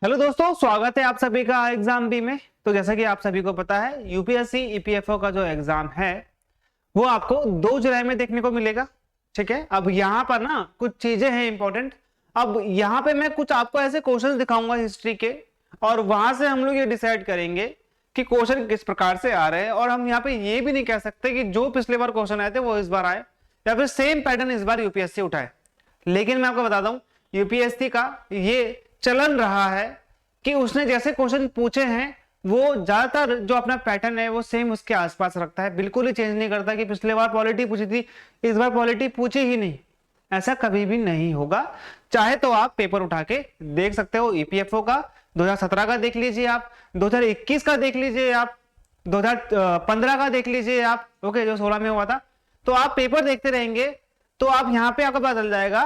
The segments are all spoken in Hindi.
हेलो दोस्तों, स्वागत है आप सभी का एग्जाम बी में। तो जैसा कि आप सभी को पता है, यूपीएससी ईपीएफओ का जो एग्जाम है वो आपको 2 जुलाई में देखने को मिलेगा। ठीक है, अब यहाँ पर ना कुछ चीजें हैं इंपॉर्टेंट। अब यहाँ पे मैं कुछ आपको ऐसे क्वेश्चन दिखाऊंगा हिस्ट्री के, और वहां से हम लोग ये डिसाइड करेंगे कि क्वेश्चन किस प्रकार से आ रहे हैं। और हम यहाँ पे ये भी नहीं कह सकते कि जो पिछले बार क्वेश्चन आए थे वो इस बार आए, या फिर सेम पैटर्न इस बार यूपीएससी उठाए। लेकिन मैं आपको बताता हूँ, यूपीएससी का ये चलन रहा है कि उसने जैसे क्वेश्चन पूछे हैं वो ज्यादातर जो अपना पैटर्न है वो सेम उसके आसपास रखता है, बिल्कुल ही चेंज नहीं करता कि पिछले बार पॉलिटी पूछी थी इस बार पॉलिटी पूछी ही नहीं। ऐसा कभी भी नहीं होगा। चाहे तो आप पेपर उठा के देख सकते हो, ईपीएफओ का 2017 का देख लीजिए आप, 2021 का देख लीजिए आप, 2015 का देख लीजिए आप, ओके, जो 16 में हुआ था। तो आप पेपर देखते रहेंगे तो आप यहाँ पे आपको पता चल जाएगा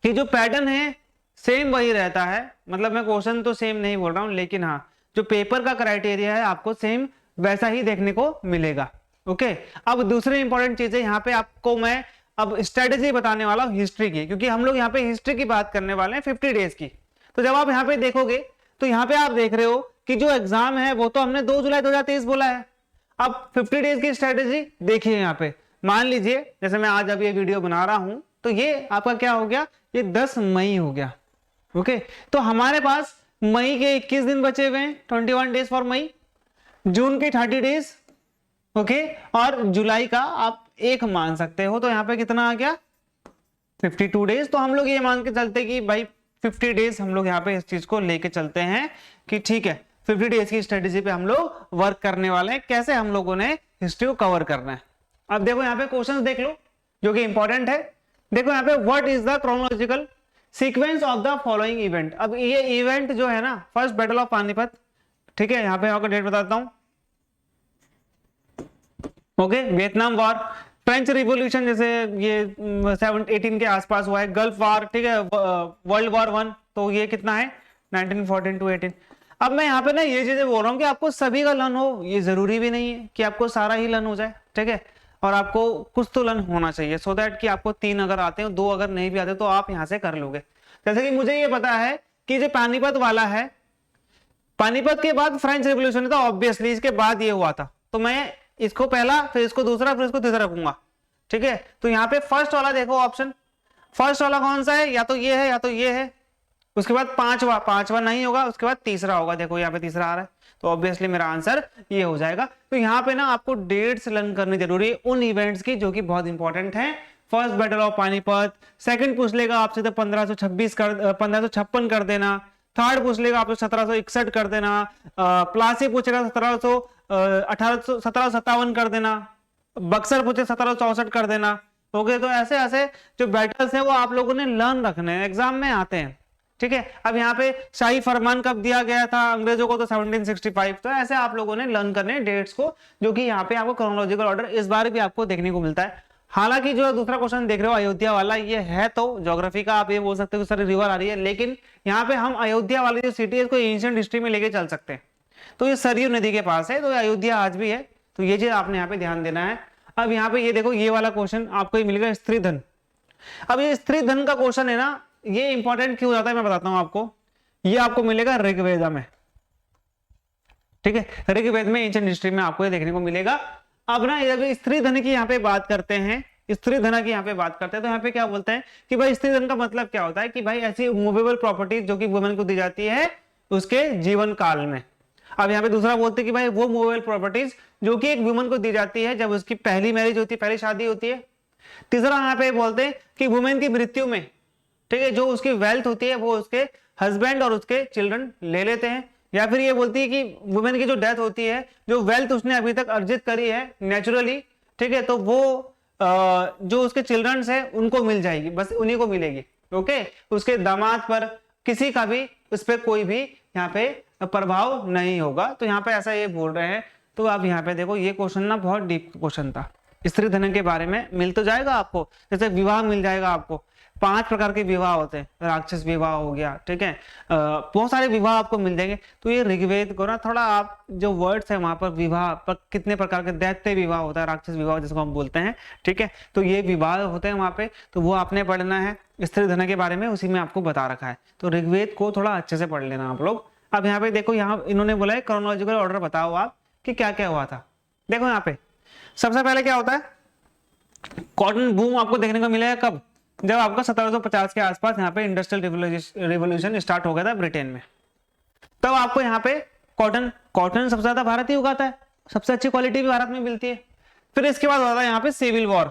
कि जो पैटर्न है सेम वही रहता है। मतलब मैं क्वेश्चन तो सेम नहीं बोल रहा हूं, लेकिन हाँ, जो पेपर का क्राइटेरिया है आपको सेम वैसा ही देखने को मिलेगा। ओके, अब दूसरी इंपॉर्टेंट चीज है, यहाँ पे आपको मैं अब स्ट्रेटेजी बताने वाला हूँ हिस्ट्री की, क्योंकि हम लोग यहाँ पे हिस्ट्री की बात करने वाले हैं 50 डेज की। तो जब आप यहाँ पे देखोगे तो यहाँ पे आप देख रहे हो कि जो एग्जाम है वो तो हमने 2 जुलाई 2023 बोला है। अब 50 डेज की स्ट्रेटेजी देखिए। यहाँ पे मान लीजिए जैसे मैं आज अभी ये वीडियो बना रहा हूं, तो ये आपका क्या हो गया, ये 10 मई हो गया। ओके, तो हमारे पास मई के 21 दिन बचे हुए हैं, 21 डेज फॉर मई, जून के 30 डेज, ओके, और जुलाई का आप 1 मान सकते हो। तो यहाँ पे कितना आ गया, 52 डेज। तो हम लोग ये मान के चलते कि भाई 50 डेज हम लोग यहाँ पे इस चीज को लेके चलते हैं कि ठीक है, 50 डेज की स्ट्रेटेजी पे हम लोग वर्क करने वाले हैं, कैसे हम लोगों ने हिस्ट्री को कवर करना है। अब देखो यहाँ पे क्वेश्चन देख लो जो कि इंपॉर्टेंट है। देखो यहाँ पे what is the chronological sequence of the following event. अब ये इवेंट जो है ना, फर्स्ट बैटल ऑफ पानीपत, ठीक है, यहाँ पे आपको डेट बताता हूं, okay, Vietnam war, French revolution जैसे ये 18 के आसपास हुआ है, गल्फ वॉर, ठीक है, वर्ल्ड वॉर 1, तो ये कितना है 1914 टू 18। अब मैं यहाँ पे ना ये चीजें बोल रहा हूँ कि आपको सभी का लर्न हो, ये जरूरी भी नहीं है कि आपको सारा ही लर्न हो जाए, ठीक है, और आपको कुछ तो लर्न होना चाहिए, सो दैट कि आपको 3 अगर आते हैं, 2 अगर नहीं भी आते तो आप यहाँ से कर लोगे। जैसे कि मुझे ये पता है कि जो पानीपत वाला है, पानीपत के बाद फ्रेंच रेवोल्यूशन था, ऑब्वियसली इसके बाद ये हुआ था, तो मैं इसको पहला, फिर इसको दूसरा, फिर इसको तीसरा रखूंगा, ठीक है। तो यहाँ पे फर्स्ट वाला देखो ऑप्शन, फर्स्ट वाला कौन सा है, या तो ये है या तो ये है। उसके बाद पांचवा नहीं होगा, उसके बाद तीसरा होगा, देखो यहाँ पे तीसरा आ रहा है, तो ऑब्वियसली मेरा आंसर ये हो जाएगा। तो यहाँ पे ना आपको डेट्स लर्न करनी जरूरी है उन इवेंट्स की जो कि बहुत इंपॉर्टेंट है। First battle of Panipat, second पूछ लेगा आपसे तो 1556 कर देना, थर्ड पूछ लेगा आपसे 1761 कर देना, प्लासी पूछेगा 1757 कर देना, बक्सर पूछे 1764 कर देना। ओके, तो ऐसे ऐसे जो बैटल्स है वो आप लोगों ने लर्न रखने हैं, एग्जाम में आते हैं, ठीक है। अब यहाँ पे शाही फरमान कब दिया गया था अंग्रेजों को, तो 1765। तो ऐसे आप लोगों ने लर्न करने डेट्स को, जो कि यहाँ पे आपको क्रोनोलॉजिकल ऑर्डर इस बार भी आपको देखने को मिलता है। हालांकि जो दूसरा क्वेश्चन देख रहे हो अयोध्या वाला, ये है तो ज्योग्राफी का, आप ये बोल सकते हो सर रिवर आ रही है, लेकिन यहाँ पे हम अयोध्या वाली जो सिटी है इसको एंशिएंट हिस्ट्री में लेके चल सकते हैं। तो ये सरयू नदी के पास है, तो अयोध्या आज भी है, तो ये चीज आपने यहाँ पे ध्यान देना है। अब यहाँ पे ये देखो, ये वाला क्वेश्चन आपको ये मिलेगा, स्त्री धन। अब ये स्त्री धन का क्वेश्चन है ना, ये इंपॉर्टेंट क्यों हो जाता है मैं बताता हूं आपको। ये आपको मिलेगा ऋग्वेद में, ठीक है, ऋग्वेद में एंशिएंट हिस्ट्री में आपको ये देखने को मिलेगा। अब ना जब स्त्री धन की यहाँ पे बात करते हैं, स्त्री धन की यहाँ पे बात करते हैं, तो यहाँ पे क्या बोलते हैं कि भाई स्त्री धन का मतलब क्या होता है कि भाई ऐसी मूवेबल प्रॉपर्टीज जो कि वुमेन को दी जाती है उसके जीवन काल में। अब यहाँ पे दूसरा बोलते हैं कि भाई वो मूवेबल प्रॉपर्टीज जो कि एक वुमेन को दी जाती है जब उसकी पहली मैरिज होती है, पहली शादी होती है। तीसरा यहाँ पे बोलते हैं कि वुमेन की मृत्यु में, ठीक है, जो उसकी वेल्थ होती है वो उसके हस्बैंड और उसके चिल्ड्रन ले लेते हैं। या फिर ये बोलती है कि वुमेन की जो डेथ होती है, जो वेल्थ उसने अभी तक अर्जित करी है नेचुरली, ठीक है, तो वो जो उसके चिल्ड्रंस है उनको मिल जाएगी, बस उन्हीं को मिलेगी। ओके, उसके दामाद पर किसी का भी उस पर कोई भी यहाँ पे प्रभाव नहीं होगा। तो यहाँ पे ऐसा ये बोल रहे हैं। तो आप यहाँ पे देखो, ये क्वेश्चन ना बहुत डीप क्वेश्चन था। स्त्री धन के बारे में मिल तो जाएगा आपको, जैसे विवाह मिल जाएगा आपको, 5 प्रकार के विवाह होते हैं, राक्षस विवाह हो गया, ठीक है, बहुत सारे विवाह आपको मिल जाएंगे। तो ये ऋग्वेद को ना थोड़ा आप जो वर्ड्स है वहां पर विवाह पर कितने प्रकार के दैत्य विवाह होता है, राक्षस विवाह जिसको हम बोलते हैं, ठीक है, तो ये विवाह होते हैं वहां पे, तो वो आपने पढ़ना है। स्त्री धन के बारे में उसी में आपको बता रखा है, तो ऋग्वेद को थोड़ा अच्छे से पढ़ लेना आप लोग। अब यहाँ पे देखो, यहाँ इन्होंने बोला है क्रोनोलॉजिकल ऑर्डर बताओ आप कि क्या क्या हुआ था। देखो यहाँ पे सबसे पहले क्या होता है, कॉटन बूम आपको देखने को मिलेगा कब, जब आपका 1750 के आसपास यहाँ पे इंडस्ट्रियल रिवोल्यूशन स्टार्ट हो गया था ब्रिटेन में। तब आपको यहाँ पे कॉटन सबसे ज्यादा भारत ही उगाता है, सबसे अच्छी क्वालिटी भी भारत में मिलती है। फिर इसके बाद होता है यहाँ पे सिविल वॉर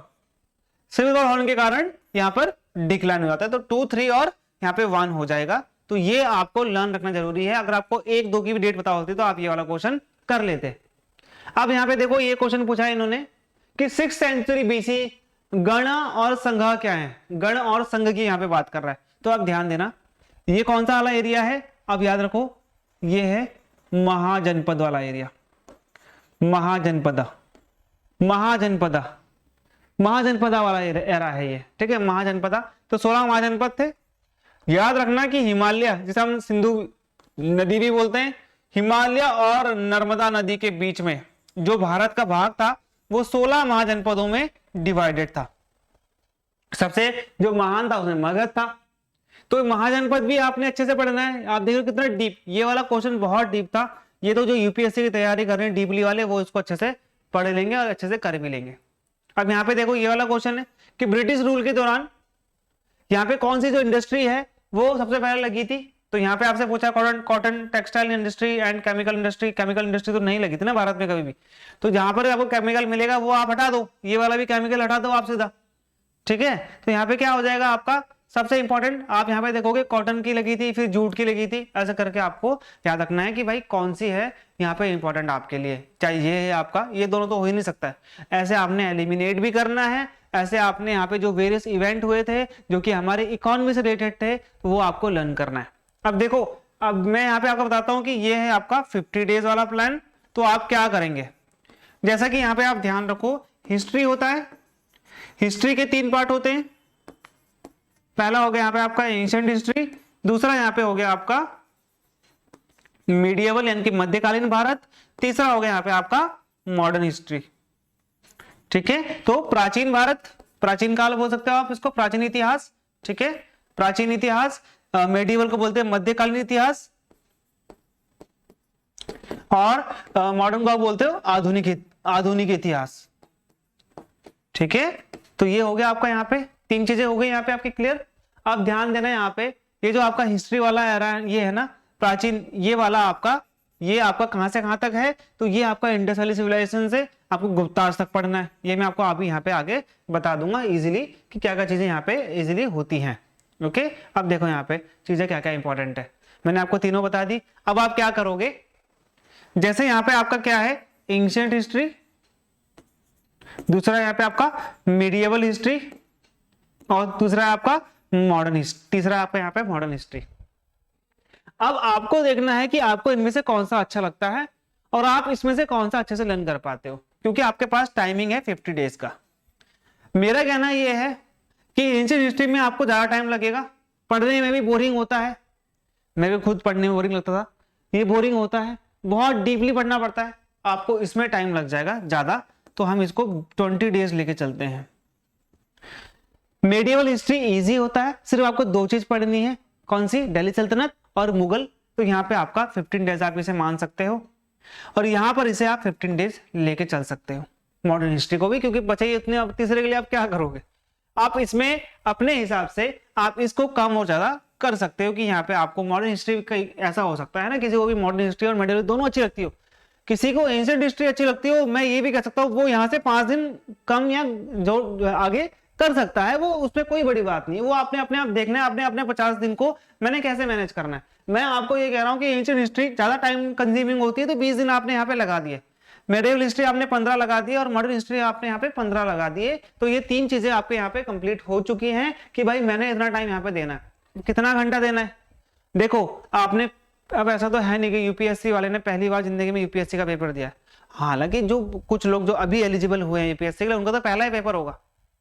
होने के कारण यहाँ पर डिक्लाइन हो जाता है, तो 2, 3 और यहाँ पे 1 हो जाएगा। तो ये आपको लर्न रखना जरूरी है। अगर आपको 1, 2 की भी डेट पता होती तो आप ये वाला क्वेश्चन कर लेते। अब यहाँ पे देखो ये क्वेश्चन पूछा है इन्होंने कि 6th सेंचुरी बीसी गण और संघ क्या है, गण और संघ की यहाँ पे बात कर रहा है। तो आप ध्यान देना, ये कौन सा वाला एरिया है, अब याद रखो ये है महाजनपद वाला एरिया, महाजनपदा वाला एरा है ये, ठीक है, महाजनपदा। तो 16 महाजनपद थे। याद रखना कि हिमालय, जिसे हम सिंधु नदी भी बोलते हैं, हिमालय और नर्मदा नदी के बीच में जो भारत का भाग था वो 16 महाजनपदों में डिवाइडेड था। सबसे जो महान था उसमें मगध था। तो महाजनपद भी आपने अच्छे से पढ़ना है। आप देखो कितना डीप, ये वाला क्वेश्चन बहुत डीप था। ये तो जो यूपीएससी की तैयारी कर रहे हैं डीपली वाले, वो इसको अच्छे से पढ़ लेंगे और अच्छे से कर भी लेंगे। अब यहाँ पे देखो ये वाला क्वेश्चन है कि ब्रिटिश रूल के दौरान यहाँ पे कौन सी जो इंडस्ट्री है वो सबसे पहले लगी थी। तो यहाँ पे आपसे पूछा cotton textile industry and chemical industry. Chemical industry तो नहीं लगी थी ना भारत में कभी भी, तो जहां पर आपको केमिकल मिलेगा वो आप हटा दो, ये वाला भी केमिकल हटा दो आप सीधा, ठीक है। तो यहाँ पे क्या हो जाएगा आपका सबसे इंपॉर्टेंट, आप यहाँ पे देखोगे कॉटन की लगी थी, फिर जूट की लगी थी, ऐसा करके आपको याद रखना है कि भाई कौन सी है यहाँ पे इंपॉर्टेंट आपके लिए। चाहे ये है आपका, ये दोनों तो हो ही नहीं सकता है, ऐसे आपने एलिमिनेट भी करना है। ऐसे आपने यहाँ पे जो वेरियस इवेंट हुए थे जो कि हमारे इकोनॉमी से रिलेटेड थे वो आपको लर्न करना है। अब देखो, अब मैं यहाँ पे आपको बताता हूँ कि ये है आपका 50 डेज वाला प्लान। तो आप क्या करेंगे, जैसा कि यहाँ पे आप ध्यान रखो, हिस्ट्री होता है, हिस्ट्री के 3 पार्ट होते हैं। पहला हो गया यहाँ पे आपका एंशिएंट हिस्ट्री, दूसरा यहाँ पे हो गया आपका मीडिएवल यानी कि मध्यकालीन भारत, तीसरा हो गया यहाँ पे आपका मॉडर्न हिस्ट्री, ठीक है। तो प्राचीन भारत, प्राचीन काल बोल सकते हो आप इसको, प्राचीन इतिहास, ठीक है, प्राचीन इतिहास। मेडिवल को बोलते हैं मध्यकालीन इतिहास, और मॉडर्न को बोलते हो आधुनिक इतिहास, ठीक है। तो ये हो गया आपका, यहाँ पे 3 चीजें हो गई यहाँ पे आपकी क्लियर। अब ध्यान देना यहाँ पे, ये जो आपका हिस्ट्री वाला एरा ये है ना प्राचीन, ये वाला आपका, ये आपका कहां से कहां तक है, तो ये आपका इंडस वैली सिविलाइजेशन से आपको गुप्ताज तक पढ़ना है। ये मैं आपको अभी यहाँ पे आगे बता दूंगा इजीली कि क्या क्या चीजें यहाँ पे इजीली होती हैं, ओके। अब देखो यहाँ पे चीजें क्या क्या इंपॉर्टेंट है, मैंने आपको तीनों बता दी। अब आप क्या करोगे, जैसे यहाँ पे आपका क्या है एंशिएंट हिस्ट्री, दूसरा यहाँ पे आपका मीडिएवल हिस्ट्री, और दूसरा है आपका मॉडर्न हिस्ट्री, तीसरा आपका यहाँ पे मॉडर्न हिस्ट्री। अब आपको देखना है कि आपको इनमें से कौन सा अच्छा लगता है और आप इसमें से कौन सा अच्छे से लर्न कर पाते हो, क्योंकि आपके पास टाइमिंग है 50 डेज का। मेरा कहना यह है कि एंशिएंट हिस्ट्री में आपको ज्यादा टाइम लगेगा, पढ़ने में भी बोरिंग होता है, मेरे को खुद पढ़ने में बोरिंग लगता था, ये बोरिंग होता है, बहुत डीपली पढ़ना पड़ता है, आपको इसमें टाइम लग जाएगा ज्यादा। तो हम इसको 20 डेज लेके चलते हैं। मेडिएवल हिस्ट्री इजी होता है, सिर्फ आपको 2 चीज पढ़नी है, कौन सी, दिल्ली सल्तनत और मुगल। तो यहाँ पे आपका 15 डेज आप इसे मान सकते हो, और यहाँ पर इसे आप 15 डेज लेके चल सकते हो मॉडर्न हिस्ट्री को भी, क्योंकि बचा ही इतने, अब तीसरे के लिए आप क्या करोगे, आप इसमें अपने हिसाब से आप इसको कम और ज्यादा कर सकते हो कि यहाँ पे आपको मॉडर्न हिस्ट्री ऐसा हो सकता है ना, किसी को भी मॉडर्न हिस्ट्री और मेडिएवल दोनों अच्छी लगती हो, किसी को एंशिएंट हिस्ट्री अच्छी लगती हो, मैं ये भी कह सकता हूँ वो यहाँ से 5 दिन कम या जो आगे कर सकता है, वो उसमें कोई बड़ी बात नहीं। वो आपने अपने आप देखना है, आपने अपने 50 दिन को मैंने कैसे मैनेज करना है। मैं आपको ये कह रहा हूँ कि एंशिएंट हिस्ट्री ज्यादा टाइम कंज्यूमिंग होती है, तो 20 दिन आपने यहाँ पे लगा दिए, मेडिएवल हिस्ट्री आपने 15 लगा दिए, और मॉडर्न हिस्ट्री आपने यहाँ पे 15 लगा दिए। तो ये 3 चीजें आपके यहाँ पे कंप्लीट हो चुकी हैं कि भाई मैंने इतना टाइम यहाँ पे देना है। कितना घंटा देना है, देखो आपने, अब ऐसा तो है नहीं कि यूपीएससी वाले ने पहली बार जिंदगी में यूपीएससी का पेपर दिया, हालांकि जो कुछ लोग जो अभी एलिजिबल हुए हैं यूपीएससी के लिए उनका तो पहला ही पेपर होगा,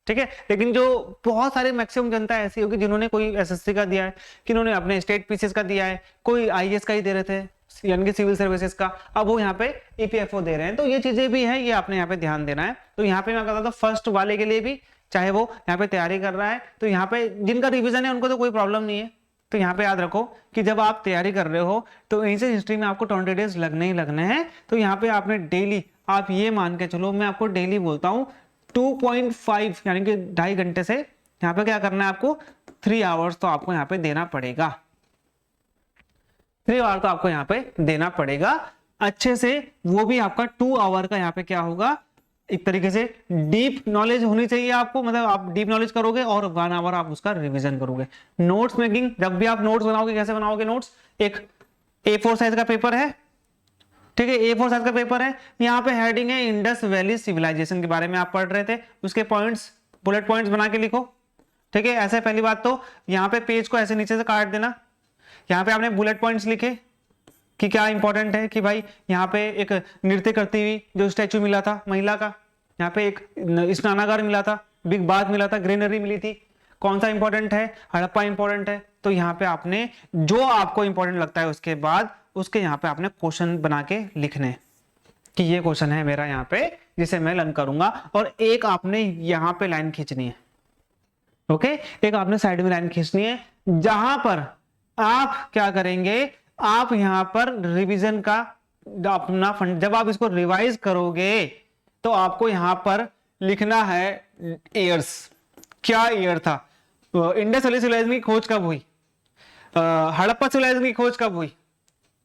ठीक है। लेकिन जो बहुत सारे मैक्सिमम जनता ऐसी होगी जिन्होंने कोई एसएससी का दिया है, किन्होंने अपने स्टेट पीसीएस का दिया है, कोई आईएएस का ही दे रहे थे यानी कि सिविल सर्विसेज का, अब वो यहाँ पे ईपीएफओ दे रहे हैं। तो ये चीजें भी है, ये आपने यहाँ पे ध्यान देना है। तो यहाँ पे मैं कहता था फर्स्ट वाले के लिए भी, चाहे वो यहाँ पे तैयारी कर रहा है, तो यहाँ पे जिनका रिविजन है उनको तो कोई प्रॉब्लम नहीं है। तो यहाँ पे याद रखो कि जब आप तैयारी कर रहे हो तो एंशिएंट हिस्ट्री में आपको 20 डेज लगने ही लगने हैं। तो यहाँ पे आपने डेली, आप ये मान के चलो, मैं आपको डेली बोलता हूँ 2.5 यानी कि 2.5 घंटे से यहाँ पे क्या करना है आपको, 3 आवर्स तो आपको यहाँ पे देना पड़ेगा। 3 आवर तो आपको यहाँ पे देना पड़ेगा अच्छे से। वो भी आपका 2 आवर का यहाँ पे क्या होगा, एक तरीके से डीप नॉलेज होनी चाहिए आपको, मतलब आप डीप नॉलेज करोगे और 1 आवर आप उसका रिवीजन करोगे। नोट्स मेकिंग, जब भी आप नोट्स बनाओगे कैसे बनाओगे नोट्स, एक A4 साइज का पेपर है, ठीक है, A4 साइज का पेपर है, यहाँ पे हेडिंग है इंडस वैली सिविलाइजेशन के बारे में आप पढ़ रहे थे, उसके पॉइंट्स, बुलेट पॉइंट्स बना के लिखो, ठीक है। ऐसे पहली बात तो यहाँ पे पेज को ऐसे नीचे से काट देना, यहाँ पे आपने बुलेट पॉइंट्स लिखे कि क्या इंपॉर्टेंट है, कि भाई यहाँ पे एक नृत्य करती हुई जो स्टैचू मिला था महिला का, यहाँ पे एक स्नानागार मिला था, बिग बाथ मिला था, ग्रीनरी मिली थी, कौन सा इंपॉर्टेंट है, हड़प्पा इंपॉर्टेंट है। तो यहाँ पे आपने जो आपको इंपॉर्टेंट लगता है उसके बाद उसके यहाँ पे आपने क्वेश्चन बना के लिखने कि ये क्वेश्चन है मेरा यहाँ पे जिसे मैं लर्न करूंगा, और एक आपने यहाँ पे लाइन खींचनी है, ओके, एक आपने साइड में लाइन खींचनी है जहां पर आप क्या करेंगे, आप यहां पर रिवीजन का अपना फंड, जब आप इसको रिवाइज करोगे तो आपको यहां पर लिखना है ईयर्स, क्या ईयर था, इंडस वैली सिविलाइजेशन की खोज कब हुई, हड़प्पा सिविलाइजेशन की खोज कब हुई,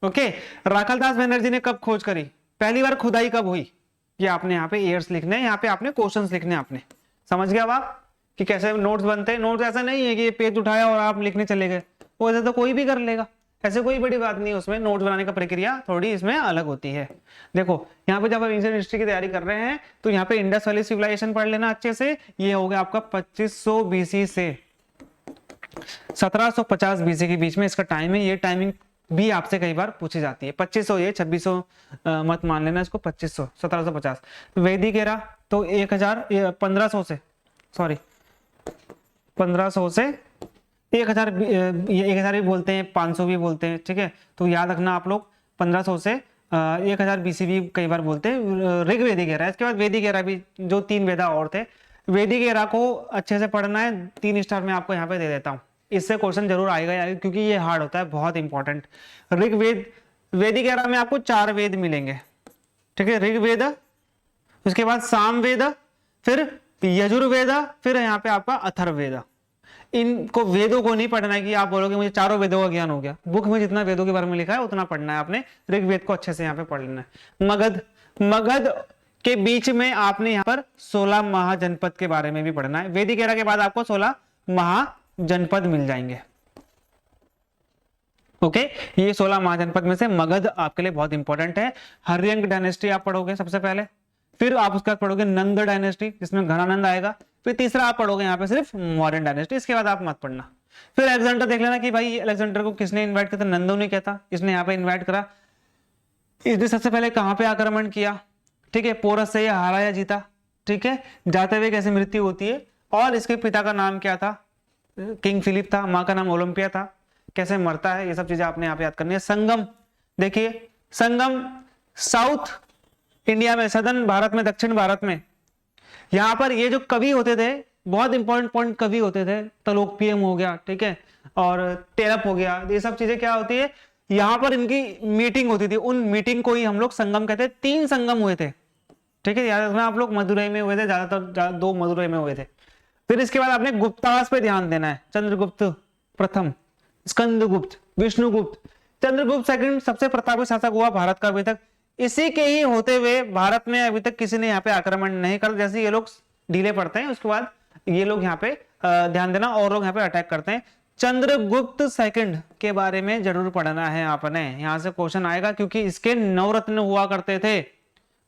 ओके, राखालदास बनर्जी ने कब खोज करी, पहली बार खुदाई कब हुई, ये आपने यहाँ पे ईयर्स लिखने, यहाँ पे आपने क्वेश्चंस लिखने, आपने समझ गया आप कि कैसे नोट्स बनते हैं। नोट्स ऐसा नहीं है कि ये पेज उठाया और आप लिखने चले गए, वो ऐसे तो कोई भी कर लेगा, ऐसे कोई बड़ी बात नहीं है उसमें। नोट्स बनाने का प्रक्रिया थोड़ी इसमें अलग होती है। देखो यहाँ पे जब आप एंशिएंट हिस्ट्री की तैयारी कर रहे हैं तो यहाँ पे इंडस वैली सिविलाइजेशन पढ़ लेना अच्छे से। ये हो गया आपका 2500 बीसी से 1750 बीसी के बीच में इसका टाइम है। ये टाइमिंग भी आपसे कई बार पूछी जाती है। 2500 ये 2600 मत मान लेना इसको, 2500 1750। वैदिक एरा तो 1500 से, सॉरी 1500 से 1000, 1000 भी बोलते हैं, 500 भी बोलते हैं, ठीक है। तो याद रखना आप लोग 1500 से 1000 बीसी भी कई बार बोलते हैं। ऋग्वेदिक एरा, इसके बाद वैदिक एरा भी, जो 3 वेदा और थे। वैदिक एरा को अच्छे से पढ़ना है, 3 स्टार में आपको यहाँ पे दे देता हूँ। इससे क्वेश्चन जरूर आएगा यार, क्योंकि ये हार्ड होता है, बहुत इंपॉर्टेंट। ऋग्वेद, वैदिक एरा में आपको 4 वेद मिलेंगे, ठीक है। ऋग्वेद, उसके बाद सामवेद, फिर यजुर्वेद, फिर यहाँ पे आपका अथर्ववेद। इनको वेदों को नहीं पढ़ना है कि आप बोलोगे मुझे चारों वेदों का ज्ञान हो गया। बुक में जितना वेदों के बारे में लिखा है उतना पढ़ना है आपने। ऋग्वेद को अच्छे से यहाँ पे पढ़ लेना है। मगध, मगध के बीच में आपने यहाँ पर 16 महाजनपद के बारे में भी पढ़ना है। वैदिक एरा के बाद आपको 16 महाजनपद मिल जाएंगे, ओके। ये 16 महाजनपद में से मगध आपके लिए बहुत इंपॉर्टेंट है। हर्यंक डायनेस्टी आप पढ़ोगे सबसे पहले, फिर आप उसके बाद पढ़ोगे नंद डायनेस्टी जिसमें घनानंद आएगा, फिर तीसरा आप पढ़ोगे यहाँ पे सिर्फ मॉडर्न डायनेस्टी। इसके बाद आप मत पढ़ना। फिर अलेक्जेंडर देख लेना कि भाई अलेक्जेंडर को किसने इन्वाइट किया था, नंदो ने किया था, इसने यहाँ पे इन्वाइट करा। इसने सबसे पहले कहाँ पे आक्रमण किया, ठीक है, पोरस से या हारा या जीता, ठीक है, जाते हुए कैसे मृत्यु होती है, और इसके पिता का नाम क्या था, किंग फिलिप था, माँ का नाम ओलंपिया था, कैसे मरता है, ये सब चीजें आपने यहाँ पे याद करनी है। संगम, देखिए संगम साउथ इंडिया में, सदर्न भारत में, दक्षिण भारत में, यहाँ पर ये जो कवि होते थे, बहुत इंपॉर्टेंट पॉइंट कवि होते थे, तलोकपियम हो गया, ठीक है, और तेरप हो गया, ये सब चीजें क्या होती है, यहाँ पर इनकी मीटिंग होती थी। उन मीटिंग को ही हम लोग संगम कहते हैं। 3 संगम हुए थे, ठीक है, याद रखना आप लोग। मदुरई में हुए थे ज्यादातर, 2 मदुरई में हुए थे। फिर इसके बाद आपने गुप्तास पे ध्यान देना है। चंद्रगुप्त प्रथम, स्कंदगुप्त, विष्णुगुप्त, चंद्रगुप्त सेकंड सबसे प्रतापी शासक हुआ भारत का अभी तक। इसी के ही होते हुए भारत में अभी तक किसी ने यहाँ पे आक्रमण नहीं कर, जैसे ये लोग ढीले पड़ते हैं उसके बाद ये लोग यहाँ पे ध्यान देना, और लोग यहाँ पे अटैक करते हैं। चंद्रगुप्त सेकंड के बारे में जरूर पढ़ना है आपने, यहाँ से क्वेश्चन आएगा, क्योंकि इसके 9 रत्न हुआ करते थे,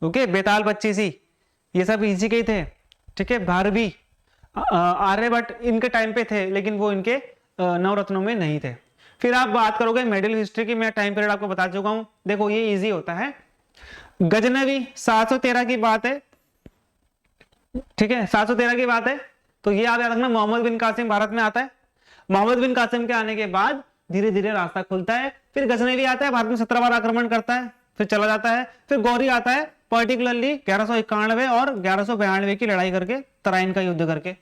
ओके, बेताल बच्चीसी, ये सब इसी के ही थे, ठीक है। भारवी, आर्यभट्ट इनके टाइम पे थे, लेकिन वो इनके 9 रत्नों में नहीं थे। फिर आप बात करोगे मेडल हिस्ट्री की, मैं टाइम पीरियड आपको बता चुका हूं। देखो ये इजी होता है। गजनवी 713 की बात है, ठीक है, 713 की बात है। तो ये आप याद रखना, मोहम्मद बिन कासिम भारत में आता है। मोहम्मद बिन कासिम के आने के बाद धीरे धीरे रास्ता खुलता है। फिर गजनवी आता है, भारत में 17 बार आक्रमण करता है, फिर चला जाता है। फिर गौरी आता है, पर्टिकुलरली 1191 और 1192 की लड़ाई करके, तराइन का युद्ध करके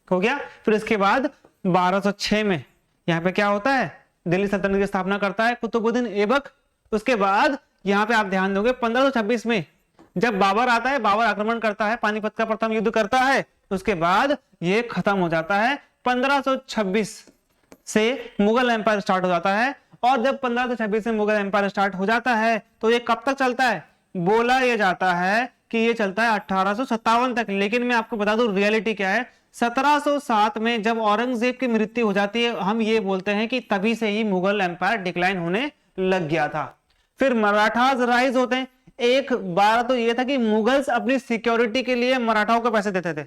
हो गया। फिर इसके बाद 1206 में यहाँ पे क्या होता है, दिल्ली सल्तनत की स्थापना करता है कुतुबुद्दीन ऐबक। उसके बाद यहाँ पे आप ध्यान दोगे 1526 में जब बाबर आता है, बाबर आक्रमण करता है, पानीपत का प्रथम युद्ध करता है, उसके बाद ये खत्म हो जाता है। 1526 से मुगल एम्पायर स्टार्ट हो जाता है। और जब 1526 में मुगल एम्पायर स्टार्ट हो जाता है तो ये कब तक चलता है, बोला ये जाता है कि ये चलता है 1857 तक। लेकिन मैं आपको बता दूं रियलिटी क्या है, 1707 में जब औरंगजेब की मृत्यु हो जाती है, हम ये बोलते हैं कि तभी से ही मुगल एम्पायर डिक्लाइन होने लग गया था। फिर मराठास राइज होते हैं। एक बार तो ये था कि मुगल्स अपनी सिक्योरिटी के लिए मराठाओं को पैसे देते थे।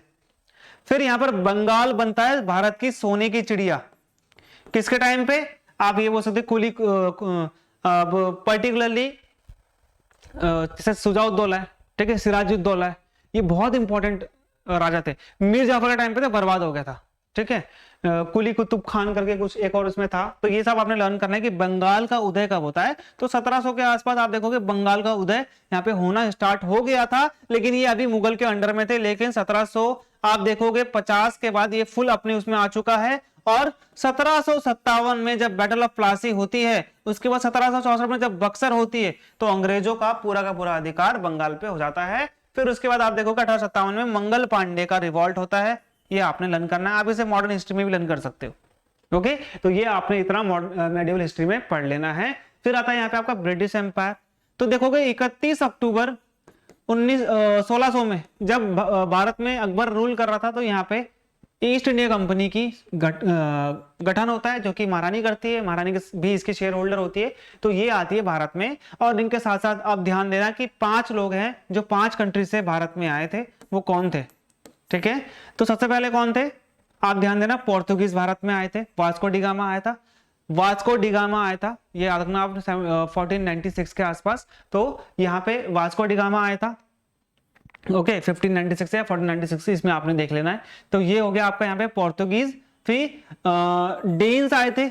फिर यहां पर बंगाल बनता है भारत की सोने की चिड़िया। किसके टाइम पे, आप ये बोल सकते कुली, पर्टिकुलरली जैसे सुजाउद्दौला है, ठीक है, सिराजुद्दौला है, ये बहुत इंपॉर्टेंट राजा थे। मीर जाफर के टाइम पे तो बर्बाद हो गया था, ठीक है। कुली कुतुब खान करके कुछ एक और उसमें था। तो ये सब आपने लर्न करना है कि बंगाल का उदय कब होता है। तो 1700 के आसपास आप देखोगे बंगाल का उदय यहाँ पे होना स्टार्ट हो गया था, लेकिन ये अभी मुगल के अंडर में थे। लेकिन 1700 आप देखोगे 50 के बाद ये फुल अपने उसमें आ चुका है। और 1757 में जब बैटल ऑफ प्लासी होती है, उसके बाद 1764 में जब बक्सर होती है, तो अंग्रेजों का पूरा अधिकार बंगाल पे हो जाता है। फिर उसके बाद आप देखोगे 1857 में मंगल पांडे का रिवॉल्ट होता है। ये आपने लर्न करना है, आप इसे मॉडर्न हिस्ट्री में भी लर्न कर सकते हो। ओके, तो ये आपने इतना मेडिवल हिस्ट्री में पढ़ लेना है। फिर आता है यहाँ पे आपका ब्रिटिश एम्पायर। तो देखोगे 31 अक्टूबर 1600 में जब भारत में अकबर रूल कर रहा था, तो यहाँ पे ईस्ट इंडिया कंपनी की गठन होता है, जो कि महारानी करती है। महारानी भी इसकी शेयर होल्डर होती है। तो ये आती है भारत में। और इनके साथ साथ आप ध्यान देना कि 5 लोग हैं जो 5 कंट्री से भारत में आए थे। वो कौन थे, ठीक है। तो सबसे पहले कौन थे, आप ध्यान देना, पोर्तुगीज भारत में आए थे। वास्को डिगामा आया था। वास्को डिगामा आया था, ये याद रखना आप 1496 के आसपास। तो यहाँ पे वास्को डिगामा आया था। ओके, 1596 या 1496 इसमें आपने देख लेना है। तो ये हो गया आपका यहाँ पे पोर्तुगीज। फिर डेन्स आए थे,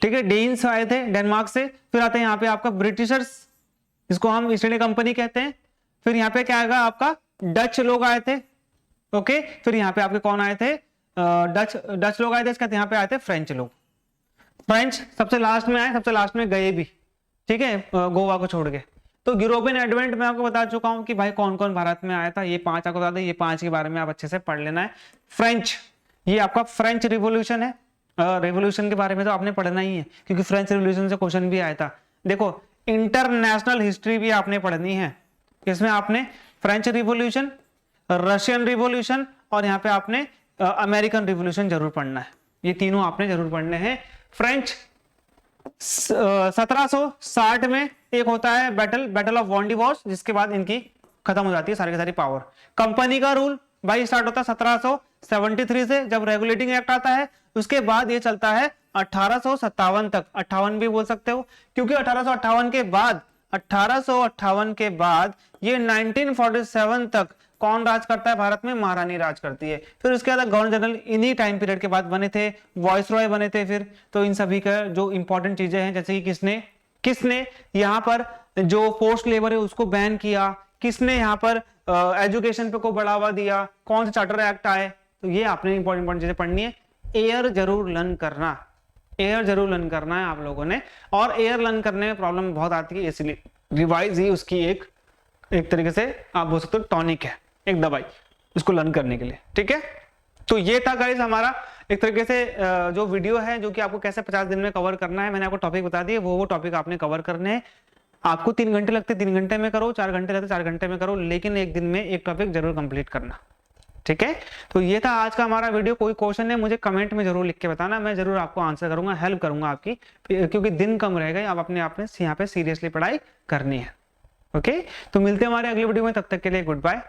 ठीक है, डेन्स आए थे डेनमार्क से। फिर आते हैं यहाँ पे आपका ब्रिटिशर्स, जिसको हम ईस्ट इंडिया कंपनी कहते हैं। फिर यहाँ पे क्या आएगा आपका, डच लोग आए थे। ओके, फिर यहाँ पे आपके कौन आए थे, डच लोग आए थे। इसके यहाँ पे आए थे फ्रेंच लोग। फ्रेंच सबसे लास्ट में आए, सबसे लास्ट में गए भी, ठीक है, गोवा को छोड़ के। तो यूरोपियन एडवेंट में आपको बता चुका हूं कि भाई कौन कौन भारत में आया था। ये 5 आपको बता दें, ये 5 के बारे में आप अच्छे से पढ़ लेना है। फ्रेंच, ये आपका फ्रेंच रिवॉल्यूशन है। रेवोल्यूशन के बारे में तो आपने पढ़ना ही है, क्योंकि फ्रेंच रिवॉल्यूशन से क्वेश्चन भी आया था। देखो, इंटरनेशनल हिस्ट्री भी आपने पढ़नी है। इसमें आपने फ्रेंच रिवॉल्यूशन, रशियन रिवॉल्यूशन और यहाँ पे आपने अमेरिकन रिवॉल्यूशन जरूर पढ़ना है। ये तीनों आपने जरूर पढ़ने हैं। फ्रेंच 1760 में एक होता है बैटल ऑफ वॉन्डिवॉर्स, जिसके बाद इनकी खत्म हो जाती है सारी की सारी पावर। कंपनी का रूल भाई स्टार्ट होता है 1773 से, जब रेगुलेटिंग एक्ट आता है। उसके बाद ये चलता है 1857 तक, 58 भी बोल सकते हो, क्योंकि 1858 के बाद ये 1947 तक कौन राज करता है भारत में, महारानी राज करती है। फिर उसके बाद गवर्नर जनरल इन्हीं टाइम पीरियड के बाद बने थे, वॉइस रॉय बने थे। फिर तो इन सभी का जो इंपॉर्टेंट चीजें हैं, जैसे कि किसने यहाँ पर जो फोर्स्ड लेबर है उसको बैन किया, किसने यहाँ पर एजुकेशन पे को बढ़ावा दिया, कौन से चार्टर एक्ट आए। तो ये आपने इंपॉर्टेंट चीजें पढ़नी है। एयर जरूर लर्न करना, एयर जरूर लर्न करना है आप लोगों ने। और एयर लर्न करने में प्रॉब्लम बहुत आती है, इसलिए रिवाइज ही उसकी एक तरीके से आप बोल सकते हो टॉनिक है, एक दवाई उसको लर्न करने के लिए, ठीक है। तो ये था गाइस हमारा एक तरीके से जो वीडियो है, जो कि आपको कैसे 50 दिन में कवर करना है। मैंने आपको टॉपिक बता दिए, वो टॉपिक आपने कवर करने हैं। आपको 3 घंटे लगते 3 घंटे में करो, 4 घंटे लगते 4 घंटे में करो, लेकिन एक दिन में एक टॉपिक जरूर कंप्लीट करना, ठीक है। तो ये था आज का हमारा वीडियो। कोई क्वेश्चन है मुझे कमेंट में जरूर लिख के बताना, मैं जरूर आपको आंसर करूंगा, हेल्प करूंगा आपकी, क्योंकि दिन कम रहेगा। आप अपने आप में यहाँ पे सीरियसली पढ़ाई करनी है। ओके, तो मिलते हैं हमारे अगली वीडियो में, तब तक के लिए गुड बाय।